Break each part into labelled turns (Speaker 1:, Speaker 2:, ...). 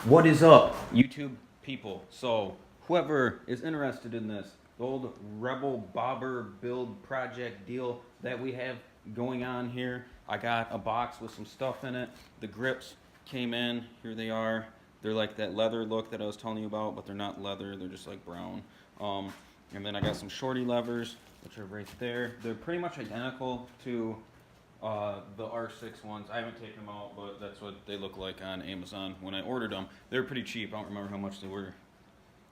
Speaker 1: What is up, YouTube people? So, whoever is interested in this, the old Rebel Bobber build project deal that we have going on here, I got a box with some stuff in it. The grips came in. Here they are. They're like that leather look that I was telling you about, but they're not leather. They're just like brown. And then I got some shorty levers, which are right there. They're pretty much identical to the R6 ones. I haven't taken them out, but that's what they look like on Amazon when I ordered them. They're pretty cheap. I don't remember how much they were.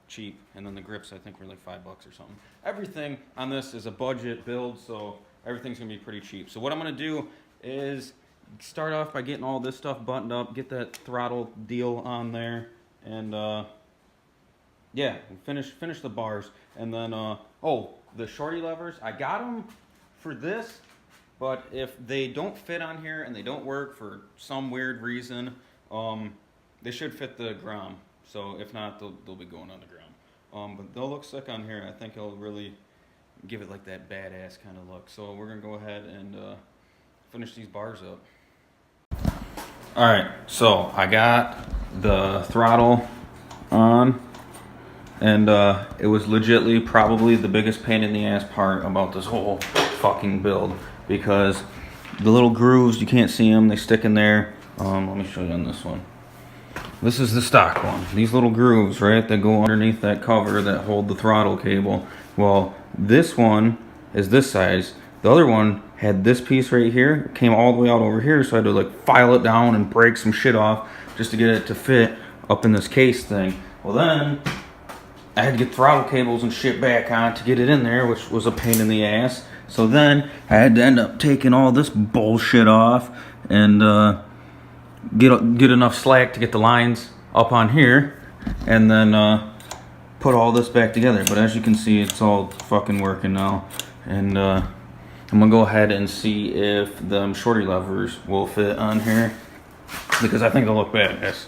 Speaker 1: Cheap. And then the grips I think were like $5 or something. Everything on this is a budget build, so everything's gonna be pretty cheap. So what I'm gonna do is start off by getting all this stuff buttoned up, get that throttle deal on there, and yeah, finish the bars, and then oh, the shorty levers. I got them for this, but if they don't fit on here and they don't work for some weird reason, they should fit the Grom. So if not, they'll be going on the Grom. But they'll look sick on here. I think it'll really give it like that badass kind of look. So we're gonna go ahead and finish these bars up. All right, so I got the throttle on. And it was legitly probably the biggest pain in the ass part about this whole fucking build, because the little grooves, you can't see them, they stick in there. Let me show you on this one. This is the stock one. These little grooves, right, that go underneath that cover that hold the throttle cable. Well, this one is this size. The other one had this piece right here. It came all the way out over here, so I had to like file it down and break some shit off just to get it to fit up in this case thing. Well, then I had to get throttle cables and shit back on to get it in there, which was a pain in the ass. So then I had to end up taking all this bullshit off and get enough slack to get the lines up on here, and then put all this back together. But as you can see, it's all fucking working now. And I'm gonna go ahead and see if the shorty levers will fit on here, because I think they'll look badass.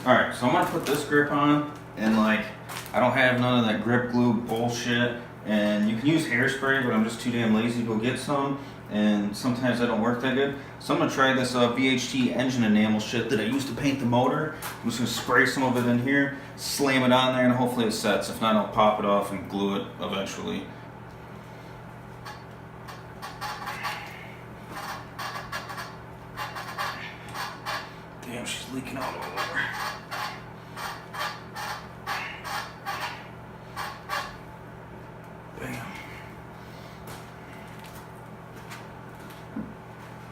Speaker 1: Alright, so I'm gonna put this grip on, and like, I don't have none of that grip glue bullshit, and you can use hairspray, but I'm just too damn lazy to go get some, and sometimes that don't work that good. So I'm gonna try this VHT engine enamel shit that I used to paint the motor. I'm just gonna spray some of it in here, slam it on there, and hopefully it sets. If not, I'll pop it off and glue it eventually. Damn, she's leaking all over.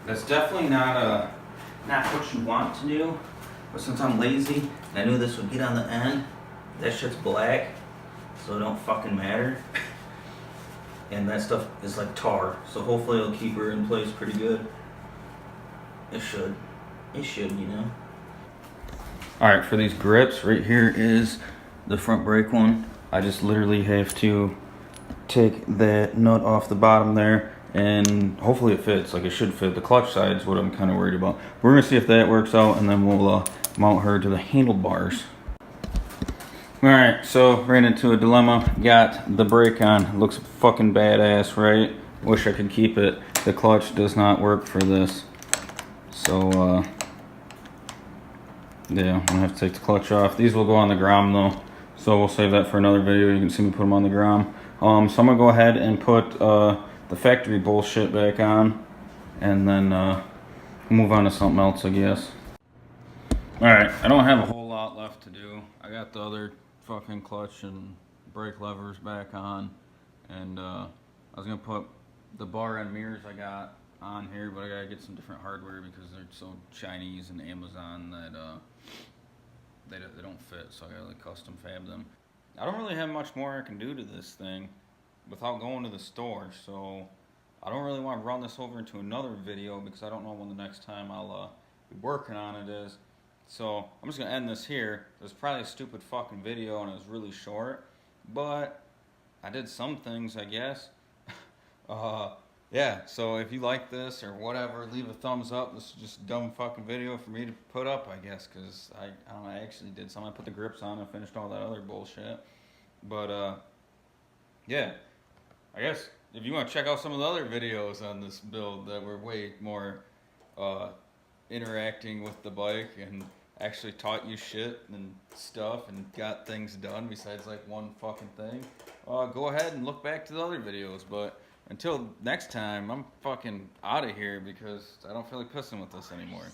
Speaker 1: That's definitely not what you want to do, but since I'm lazy, and I knew this would get on the end, that shit's black, so it don't fucking matter. And that stuff is like tar, so hopefully it'll keep her in place pretty good. It should, you know. Alright, for these grips, right here is the front brake one. I just literally have to take that nut off the bottom there, and hopefully it fits. Like, it should fit. The clutch side is what I'm kind of worried about. We're gonna see if that works out, and then we'll mount her to the handlebars. Alright, so ran into a dilemma. Got the brake on. Looks fucking badass, right? Wish I could keep it. The clutch does not work for this. So yeah, I'm gonna have to take the clutch off. These will go on the Grom though, so we'll save that for another video. You can see me put them on the Grom. So I'm gonna go ahead and put the factory bullshit back on, and then move on to something else, I guess. Alright, I don't have a whole lot left to do. I got the other fucking clutch and brake levers back on, and I was gonna put the bar end mirrors I got on here, but I gotta get some different hardware because they're so Chinese and Amazon that they don't fit, so I gotta like custom fab them. I don't really have much more I can do to this thing without going to the store, so I don't really want to run this over into another video because I don't know when the next time I'll be working on it is. So I'm just gonna end this here. It was probably a stupid fucking video and it was really short, but I did some things, I guess. Yeah, so if you like this or whatever, leave a thumbs up. This is just a dumb fucking video for me to put up, I guess, because I don't know, I actually did some. I put the grips on and finished all that other bullshit. But yeah, I guess if you want to check out some of the other videos on this build that were way more interacting with the bike and actually taught you shit and stuff and got things done besides like one fucking thing, go ahead and look back to the other videos. But until next time, I'm fucking out of here because I don't feel like pissing with this anymore.